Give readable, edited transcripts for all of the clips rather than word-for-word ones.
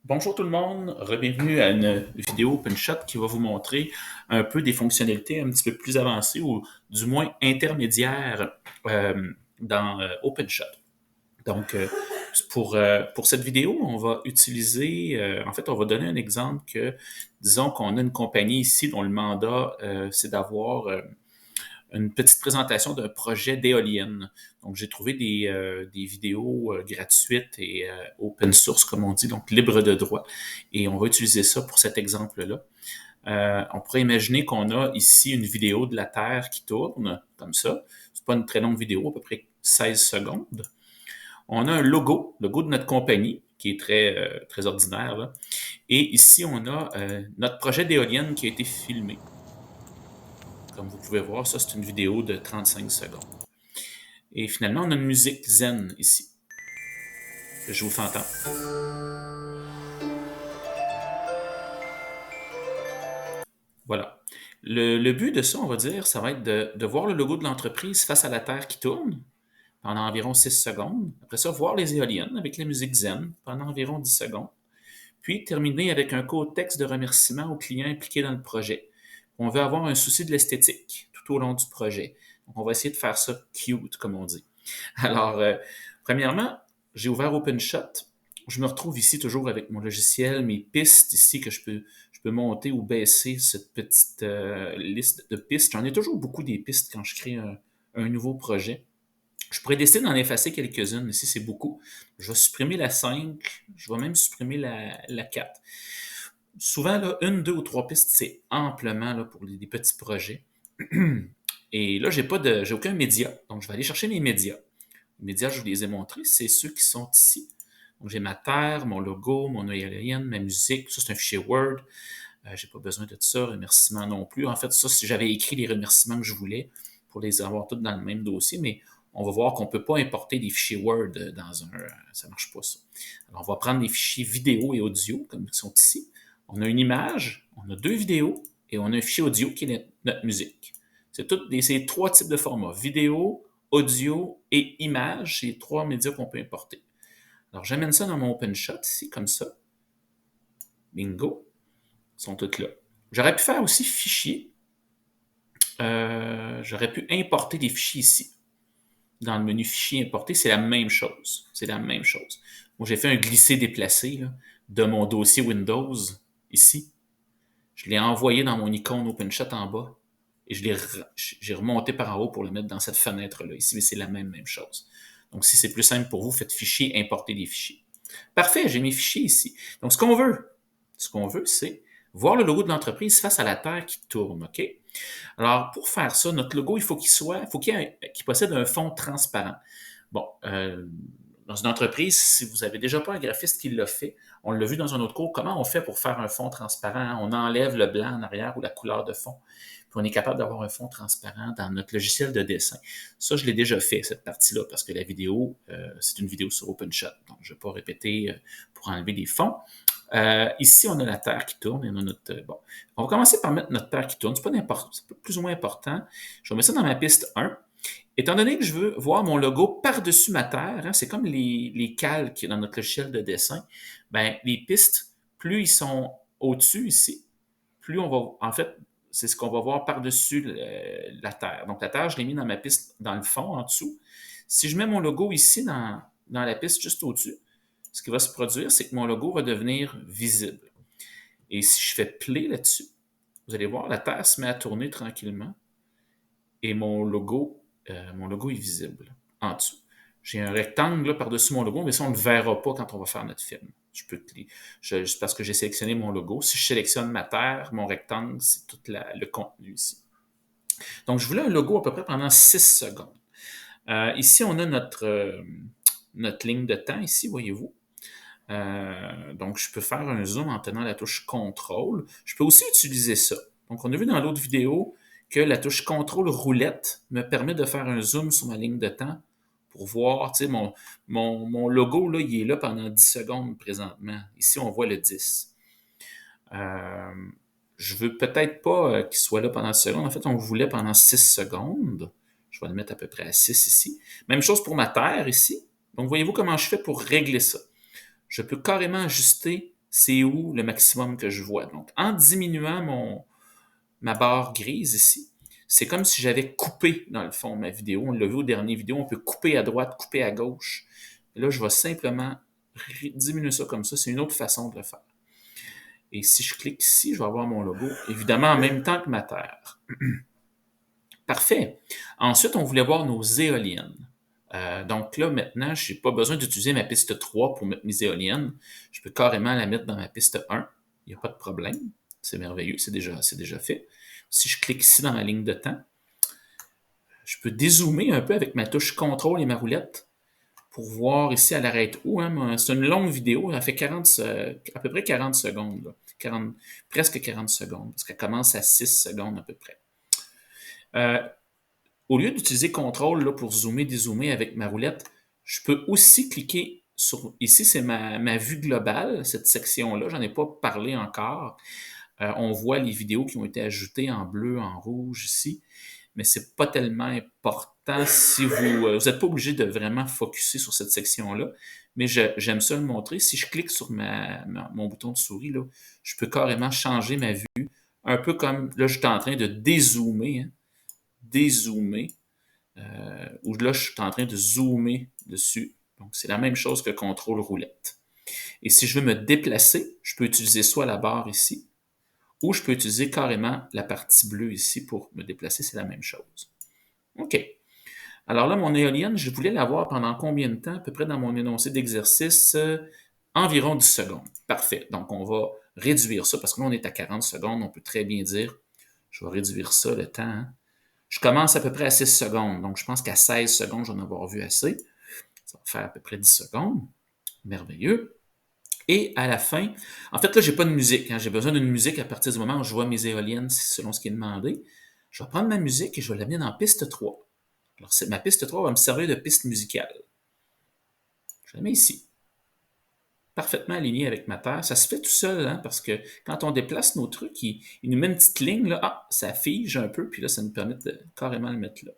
Bonjour tout le monde, bienvenue à une vidéo OpenShot qui va vous montrer un peu des fonctionnalités un petit peu plus avancées ou du moins intermédiaires dans OpenShot. Donc, pour cette vidéo, on va utiliser, en fait, on va donner un exemple que, disons qu'on a une compagnie ici dont le mandat, c'est d'avoir une petite présentation d'un projet d'éolienne. Donc, j'ai trouvé des vidéos gratuites et open source, comme on dit, donc libre de droit. Et on va utiliser ça pour cet exemple-là. On pourrait imaginer qu'on a ici une vidéo de la Terre qui tourne, comme ça. C'est pas une très longue vidéo, à peu près 16 secondes. On a un logo de notre compagnie, qui est très ordinaire, là. Et ici, on a notre projet d'éolienne qui a été filmé. Comme vous pouvez voir, ça, c'est une vidéo de 35 secondes. Et finalement, on a une musique zen ici, que je vous fais entendre. Voilà. Le but de ça, on va dire, ça va être de voir le logo de l'entreprise face à la Terre qui tourne pendant environ 6 secondes. Après ça, voir les éoliennes avec la musique zen pendant environ 10 secondes. Puis terminer avec un court texte de remerciement aux clients impliqués dans le projet. On veut avoir un souci de l'esthétique tout au long du projet. Donc, on va essayer de faire ça cute, comme on dit. Alors, premièrement, j'ai ouvert OpenShot. Je me retrouve ici toujours avec mon logiciel, mes pistes ici que je peux monter ou baisser cette petite liste de pistes. J'en ai toujours beaucoup des pistes quand je crée un nouveau projet. Je pourrais décider d'en effacer quelques-unes. Ici, c'est beaucoup. Je vais supprimer la 5. Je vais même supprimer la 4. Souvent, là, une, deux ou trois pistes, c'est amplement là, pour des petits projets. Et là, j'ai aucun média. Donc, je vais aller chercher mes médias. Les médias, je vous les ai montrés, c'est ceux qui sont ici. Donc, j'ai ma terre, mon logo, mon ELN, ma musique. Ça, c'est un fichier Word. J'ai pas besoin de ça. Remerciements non plus. En fait, ça, si j'avais écrit les remerciements que je voulais pour les avoir tous dans le même dossier, mais on va voir qu'on peut pas importer des fichiers Word dans un... ça marche pas, ça. Alors, on va prendre des fichiers vidéo et audio, comme ils sont ici. On a une image, on a deux vidéos, et on a un fichier audio qui est notre musique. C'est trois types de formats. Vidéo, audio et image, c'est les trois médias qu'on peut importer. Alors, j'amène ça dans mon OpenShot ici, comme ça. Bingo. Ils sont toutes là. J'aurais pu faire aussi fichier. J'aurais pu importer des fichiers ici. Dans le menu fichier importer, c'est la même chose. C'est la même chose. Moi, j'ai fait un glisser-déplacer de mon dossier Windows ici. Je l'ai envoyé dans mon icône OpenShot en bas et j'ai remonté par en haut pour le mettre dans cette fenêtre-là ici, mais c'est la même chose. Donc, si c'est plus simple pour vous, faites fichier, importer des fichiers. Parfait, j'ai mes fichiers ici. Donc, ce qu'on veut, c'est voir le logo de l'entreprise face à la Terre qui tourne, OK? Alors, pour faire ça, notre logo, il faut qu'il possède un fond transparent. Bon, dans une entreprise, si vous avez déjà pas un graphiste qui l'a fait, on l'a vu dans un autre cours, comment on fait pour faire un fond transparent? On enlève le blanc en arrière ou la couleur de fond, puis on est capable d'avoir un fond transparent dans notre logiciel de dessin. Ça, je l'ai déjà fait, cette partie-là, parce que la vidéo, c'est une vidéo sur OpenShot, donc je ne vais pas répéter pour enlever des fonds. Ici, on a la Terre qui tourne et on a notre... bon, on va commencer par mettre notre Terre qui tourne. C'est pas plus ou moins important. Je vais mettre ça dans ma piste 1. Étant donné que je veux voir mon logo par-dessus ma Terre, hein, c'est comme les calques dans notre logiciel de dessin, ben, les pistes, plus ils sont au-dessus ici, plus on va... En fait, c'est ce qu'on va voir par-dessus la Terre. Donc, la Terre, je l'ai mis dans ma piste dans le fond, en dessous. Si je mets mon logo ici dans la piste juste au-dessus, ce qui va se produire, c'est que mon logo va devenir visible. Et si je fais play là-dessus, vous allez voir, la Terre se met à tourner tranquillement et mon logo est visible en dessous. J'ai un rectangle là, par-dessus mon logo, mais ça, on ne le verra pas quand on va faire notre film. C'est parce que j'ai sélectionné mon logo. Si je sélectionne ma Terre, mon rectangle, c'est tout le contenu ici. Donc, je voulais un logo à peu près pendant 6 secondes. Ici, on a notre ligne de temps, ici, voyez-vous. Donc, je peux faire un zoom en tenant la touche CTRL. Je peux aussi utiliser ça. Donc, on a vu dans l'autre vidéo que la touche CTRL roulette me permet de faire un zoom sur ma ligne de temps pour voir, tu sais, mon logo, là, il est là pendant 10 secondes présentement. Ici, on voit le 10. Je veux peut-être pas qu'il soit là pendant 10 secondes. En fait, on le voulait pendant 6 secondes. Je vais le mettre à peu près à 6 ici. Même chose pour ma terre ici. Donc, voyez-vous comment je fais pour régler ça. Je peux carrément ajuster c'est où le maximum que je vois. Donc, en diminuant ma barre grise ici, c'est comme si j'avais coupé, dans le fond, ma vidéo. On l'a vu au dernier vidéo, on peut couper à droite, couper à gauche. Et là, je vais simplement diminuer ça comme ça. C'est une autre façon de le faire. Et si je clique ici, je vais avoir mon logo, évidemment en même temps que ma terre. Parfait. Ensuite, on voulait voir nos éoliennes. Donc là, maintenant, je n'ai pas besoin d'utiliser ma piste 3 pour mettre mes éoliennes. Je peux carrément la mettre dans ma piste 1. Il n'y a pas de problème. C'est merveilleux, c'est déjà fait. Si je clique ici dans ma ligne de temps, je peux dézoomer un peu avec ma touche contrôle et ma roulette pour voir ici, elle arrête où. Hein? C'est une longue vidéo, elle fait à peu près 40 secondes. Là. Presque 40 secondes, parce qu'elle commence à 6 secondes à peu près. Au lieu d'utiliser contrôle là, pour zoomer, dézoomer avec ma roulette, je peux aussi cliquer sur... Ici, c'est ma vue globale, cette section-là. J'en ai pas parlé encore. On voit les vidéos qui ont été ajoutées en bleu, en rouge ici, mais c'est pas tellement important si vous n'êtes pas obligé de vraiment focusser sur cette section-là, mais j'aime ça le montrer. Si je clique sur mon bouton de souris, là, je peux carrément changer ma vue, un peu comme, là, je suis en train de dézoomer, hein, dézoomer, où là, je suis en train de zoomer dessus. Donc, c'est la même chose que contrôle roulette. Et si je veux me déplacer, je peux utiliser soit la barre ici, ou je peux utiliser carrément la partie bleue ici pour me déplacer, c'est la même chose. OK. Alors là, mon éolienne, je voulais l'avoir pendant combien de temps? À peu près dans mon énoncé d'exercice, environ 10 secondes. Parfait. Donc, on va réduire ça, parce que là, on est à 40 secondes. On peut très bien dire, je vais réduire ça, le temps. Hein. Je commence à peu près à 6 secondes. Donc, je pense qu'à 16 secondes, j'en ai avoir vu assez. Ça va faire à peu près 10 secondes. Merveilleux. Et à la fin, en fait, là, j'ai pas de musique. Hein. J'ai besoin d'une musique à partir du moment où je vois mes éoliennes, selon ce qui est demandé. Je vais prendre ma musique et je vais l'amener dans piste 3. Alors, ma piste 3 va me servir de piste musicale. Je la mets ici. Parfaitement aligné avec ma terre. Ça se fait tout seul, hein, parce que quand on déplace nos trucs, il nous met une petite ligne, là. Ah, ça fige un peu, puis là, ça nous permet de carrément le mettre là.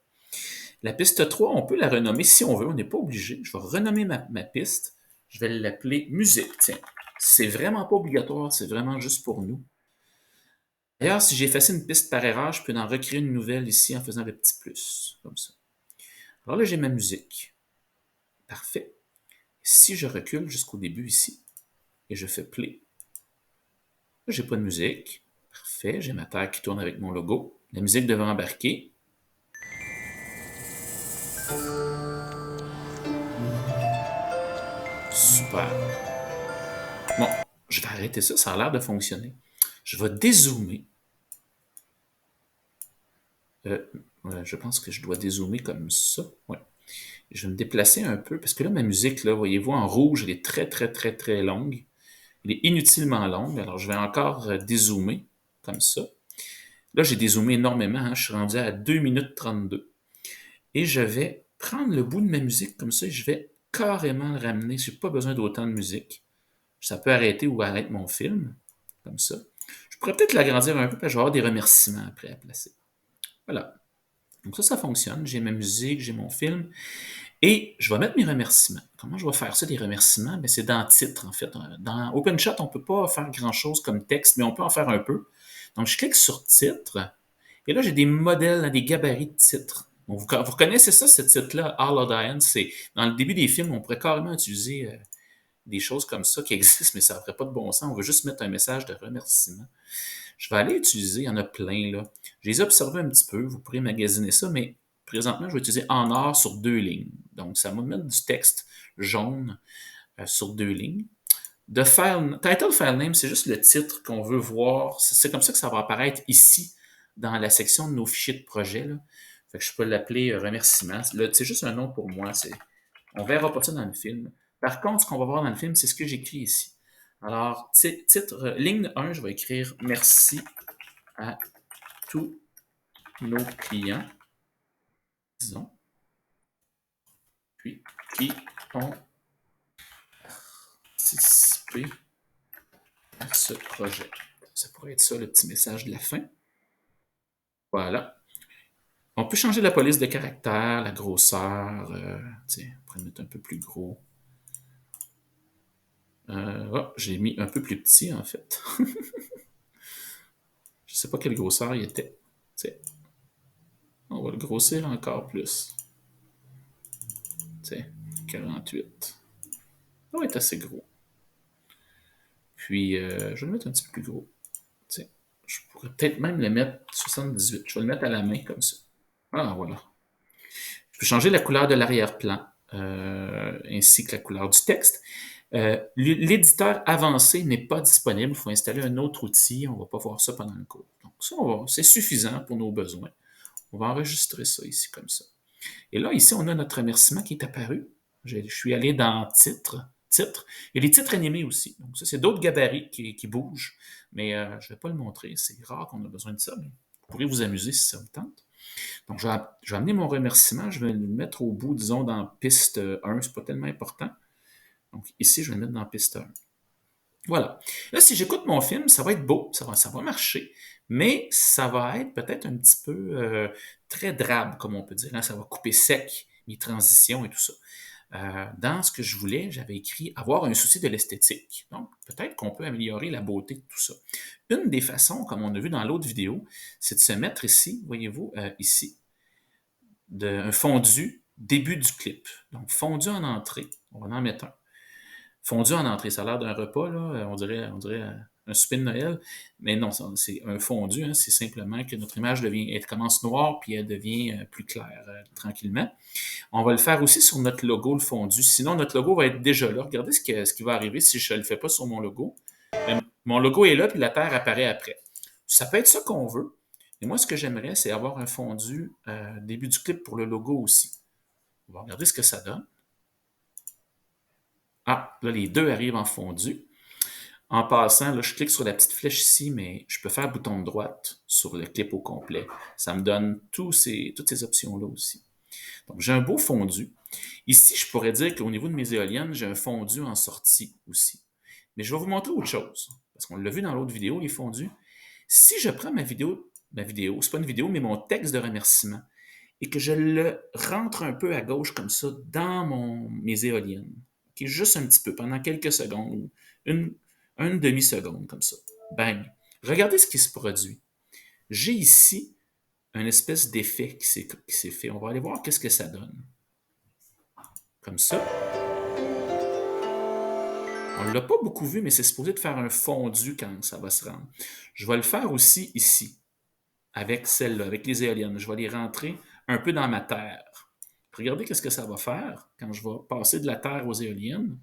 La piste 3, on peut la renommer si on veut, on n'est pas obligé. Je vais renommer ma piste. Je vais l'appeler musique, tiens. C'est vraiment pas obligatoire, c'est vraiment juste pour nous. D'ailleurs, si j'ai effacé une piste par erreur, je peux en recréer une nouvelle ici en faisant le petit plus, comme ça. Alors là, j'ai ma musique. Parfait. Si je recule jusqu'au début ici, et je fais play, là, j'ai pas de musique. Parfait, j'ai ma terre qui tourne avec mon logo. La musique devrait embarquer. Super. Bon, je vais arrêter ça, ça a l'air de fonctionner. Je vais dézoomer. Je pense que je dois dézoomer comme ça. Ouais. Je vais me déplacer un peu, parce que là, ma musique, là, voyez-vous, en rouge, elle est très, très, très, très longue. Elle est inutilement longue, alors je vais encore dézoomer, comme ça. Là, j'ai dézoomé énormément, hein, je suis rendu à 2 minutes 32. Et je vais prendre le bout de ma musique comme ça et je vais carrément le ramener. Je n'ai pas besoin d'autant de musique. Ça peut arrêter ou arrêter mon film, comme ça. Je pourrais peut-être l'agrandir un peu, parce que je vais avoir des remerciements après à placer. Voilà. Donc ça fonctionne. J'ai ma musique, j'ai mon film. Et je vais mettre mes remerciements. Comment je vais faire ça, des remerciements? Ben, c'est dans titre, en fait. Dans OpenChat, on ne peut pas faire grand-chose comme texte, mais on peut en faire un peu. Donc, je clique sur titre. Et là, j'ai des modèles, des gabarits de titres. Donc, vous reconnaissez ça, ce titre-là, All of Diane? C'est dans le début des films, on pourrait carrément utiliser des choses comme ça qui existent, mais ça n'aurait pas de bon sens. On veut juste mettre un message de remerciement. Je vais aller utiliser, il y en a plein, là. Je les ai observés un petit peu, vous pourrez magasiner ça, mais présentement, je vais utiliser en or sur 2 lignes. Donc, ça va me mettre du texte jaune sur 2 lignes. Title File Name, c'est juste le titre qu'on veut voir. C'est comme ça que ça va apparaître ici, dans la section de nos fichiers de projet. Là. Fait que je peux l'appeler remerciement. C'est juste un nom pour moi. On verra pas ça dans le film. Par contre, ce qu'on va voir dans le film, c'est ce que j'écris ici. Alors, titre, ligne 1, je vais écrire merci à tous nos clients, disons, puis qui ont participé à ce projet. Ça pourrait être ça, le petit message de la fin. Voilà. On peut changer la police de caractère, la grosseur. On pourrait mettre un peu plus gros. J'ai mis un peu plus petit, en fait. Je sais pas quelle grosseur il était. T'sais, on va le grossir encore plus. T'sais, 48. Ça va être assez gros. Puis, je vais le mettre un petit peu plus gros. T'sais, je pourrais peut-être même le mettre 78. Je vais le mettre à la main comme ça. Ah, voilà. Je peux changer la couleur de l'arrière-plan, ainsi que la couleur du texte. L'éditeur avancé n'est pas disponible. Il faut installer un autre outil. On ne va pas voir ça pendant le cours. Donc, ça, c'est suffisant pour nos besoins. On va enregistrer ça ici comme ça. Et là, ici, on a notre remerciement qui est apparu. Je suis allé dans titre. Il y a des titres animés aussi. Donc, ça, c'est d'autres gabarits qui bougent. Mais je ne vais pas le montrer. C'est rare qu'on a besoin de ça. Mais vous pourrez vous amuser si ça vous tente. Donc, je vais amener mon remerciement. Je vais le mettre au bout, disons, dans piste 1. C'est pas tellement important. Donc, ici, je vais le mettre dans piste 1. Voilà. Là, si j'écoute mon film, ça va être beau, ça va marcher, mais ça va être peut-être un petit peu très drabe, comme on peut dire. Hein. Ça va couper sec mes transitions et tout ça. Dans ce que je voulais, j'avais écrit avoir un souci de l'esthétique. Donc, peut-être qu'on peut améliorer la beauté de tout ça. Une des façons, comme on a vu dans l'autre vidéo, c'est de se mettre ici, voyez-vous, ici, un fondu début du clip. Donc, fondu en entrée. On va en mettre un. Fondu en entrée, ça a l'air d'un repas, là. On dirait un souper de Noël. Mais non, c'est un fondu, hein. C'est simplement que notre image elle commence noire, puis elle devient plus claire tranquillement. On va le faire aussi sur notre logo, le fondu. Sinon, notre logo va être déjà là. Regardez ce qui va arriver si je ne le fais pas sur mon logo. Mon logo est là, puis la terre apparaît après. Ça peut être ça qu'on veut. Et moi, ce que j'aimerais, c'est avoir un fondu début du clip pour le logo aussi. On va regarder ce que ça donne. Ah, là, les deux arrivent en fondu. En passant, là, je clique sur la petite flèche ici, mais je peux faire bouton de droite sur le clip au complet. Ça me donne toutes ces options-là aussi. Donc, j'ai un beau fondu. Ici, je pourrais dire qu'au niveau de mes éoliennes, j'ai un fondu en sortie aussi. Mais je vais vous montrer autre chose, parce qu'on l'a vu dans l'autre vidéo, les fondus. Si je prends ma vidéo, c'est pas une vidéo, mais mon texte de remerciement, et que je le rentre un peu à gauche comme ça dans mes éoliennes, okay, juste un petit peu, pendant quelques secondes, une demi-seconde comme ça. Bang! Regardez ce qui se produit. J'ai ici une espèce d'effet qui s'est fait. On va aller voir qu'est-ce que ça donne. Comme ça. On ne l'a pas beaucoup vu, mais c'est supposé de faire un fondu quand ça va se rendre. Je vais le faire aussi ici, avec celle-là, avec les éoliennes. Je vais les rentrer un peu dans ma terre. Regardez qu'est-ce que ça va faire quand je vais passer de la terre aux éoliennes.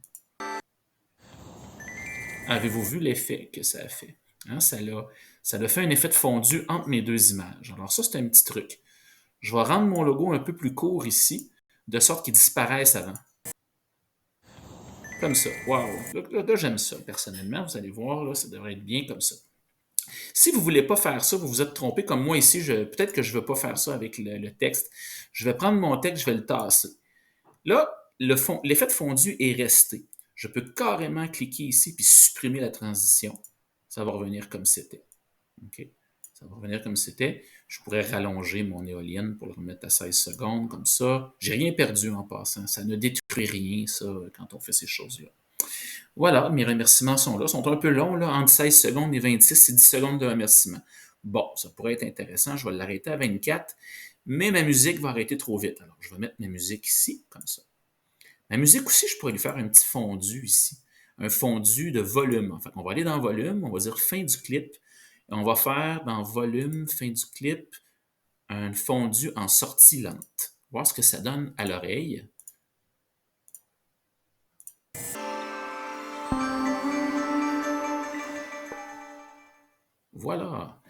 Avez-vous vu l'effet que ça a fait? Hein, ça a fait un effet de fondu entre mes deux images. Alors ça, c'est un petit truc. Je vais rendre mon logo un peu plus court ici, de sorte qu'il disparaisse avant. Comme ça. Wow! Là, j'aime ça, personnellement. Vous allez voir, là, ça devrait être bien comme ça. Si vous ne voulez pas faire ça, vous vous êtes trompé, comme moi ici, peut-être que je ne veux pas faire ça avec le texte. Je vais prendre mon texte, je vais le tasser. Là, l'effet de fondu est resté. Je peux carrément cliquer ici puis supprimer la transition. Ça va revenir comme c'était. OK? Ça va revenir comme c'était. Je pourrais rallonger mon éolienne pour le remettre à 16 secondes, comme ça. J'ai rien perdu en passant. Ça ne détruit rien, ça, quand on fait ces choses-là. Voilà, mes remerciements sont là. Ils sont un peu longs, là, entre 16 secondes et 26, c'est 10 secondes de remerciement. Bon, ça pourrait être intéressant. Je vais l'arrêter à 24, mais ma musique va arrêter trop vite. Alors, je vais mettre ma musique ici, comme ça. Ma musique aussi, je pourrais lui faire un petit fondu ici. Un fondu de volume. En fait, on va aller dans volume, on va dire fin du clip. Et on va faire dans volume, fin du clip, un fondu en sortie lente. Voir ce que ça donne à l'oreille. Voilà.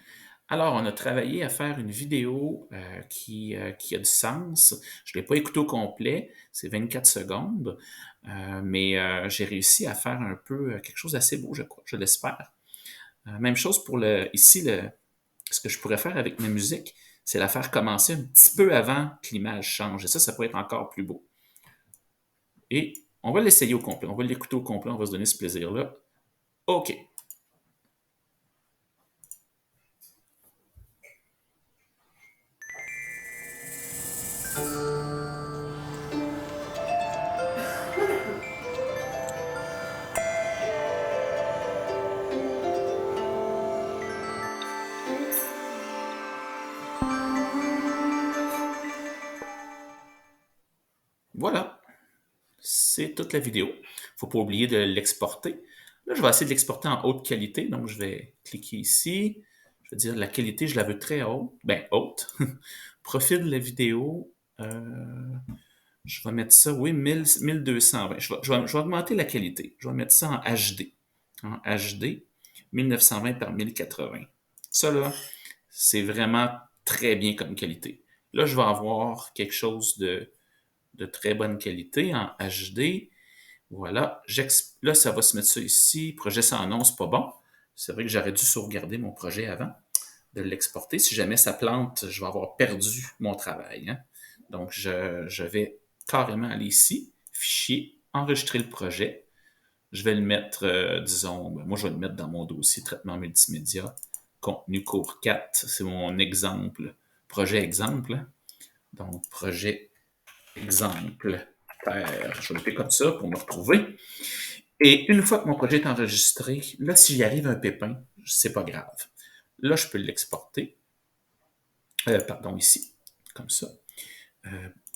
Alors, on a travaillé à faire une vidéo qui a du sens. Je ne l'ai pas écouté au complet, c'est 24 secondes, mais j'ai réussi à faire un peu quelque chose d'assez beau, je crois, je l'espère. Même chose pour ici, ce que je pourrais faire avec ma musique, c'est la faire commencer un petit peu avant que l'image change. Et ça pourrait être encore plus beau. Et on va l'essayer au complet, on va l'écouter au complet, on va se donner ce plaisir-là. OK. c'est toute la vidéo. Il ne faut pas oublier de l'exporter. Là, je vais essayer de l'exporter en haute qualité, donc je vais cliquer ici. Je vais dire la qualité, je la veux très haute. Ben, haute. Profil de la vidéo, je vais mettre ça, oui, 1220. Je vais augmenter la qualité. Je vais mettre ça en HD. En HD, 1920 par 1080. Ça, là, c'est vraiment très bien comme qualité. Là, je vais avoir quelque chose de très bonne qualité en HD. Voilà. Là, ça va se mettre ça ici. Projet sans nom, c'est pas bon. C'est vrai que j'aurais dû sauvegarder mon projet avant de l'exporter. Si jamais ça plante, je vais avoir perdu mon travail, hein. Donc, je vais carrément aller ici, fichier, enregistrer le projet. Je vais le mettre, disons, moi je vais le mettre dans mon dossier traitement multimédia, contenu cours 4, c'est mon exemple, projet exemple, hein. Donc, projet exemple, je vais le faire comme ça pour me retrouver. Et une fois que mon projet est enregistré, là, s'il arrive un pépin, c'est pas grave. Là, je peux l'exporter. Pardon, ici, comme ça.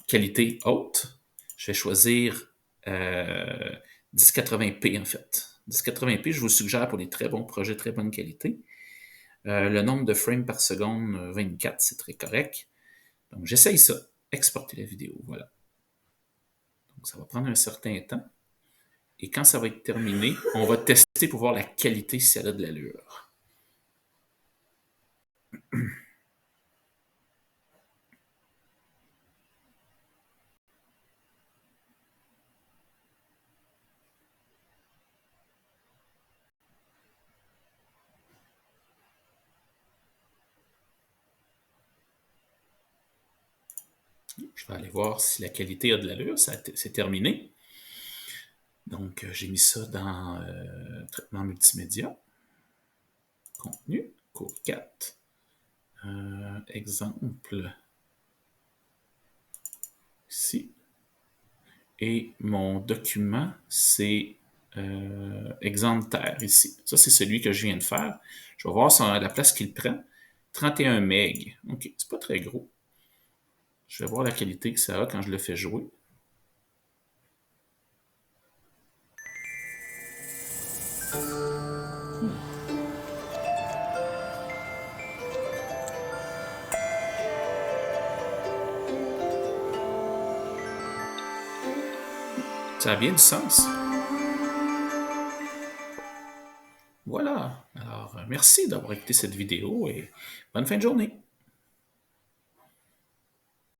Qualité haute. Je vais choisir 1080p en fait. 1080p, je vous suggère pour des très bons projets, très bonne qualité. Le nombre de frames par seconde, 24, c'est très correct. Donc, j'essaye ça. Exporter la vidéo, voilà. Donc, ça va prendre un certain temps. Et quand ça va être terminé, on va tester pour voir la qualité si elle a de l'allure. Je vais aller voir si la qualité a de l'allure. C'est terminé. Donc, j'ai mis ça dans traitement multimédia. Contenu, cours 4. Exemple. Ici. Et mon document, c'est exemple terre ici. Ça, c'est celui que je viens de faire. Je vais voir la place qu'il prend. 31 MB. OK, c'est pas très gros. Je vais voir la qualité que ça a quand je le fais jouer. Ça a bien du sens. Voilà. Alors, merci d'avoir écouté cette vidéo et bonne fin de journée.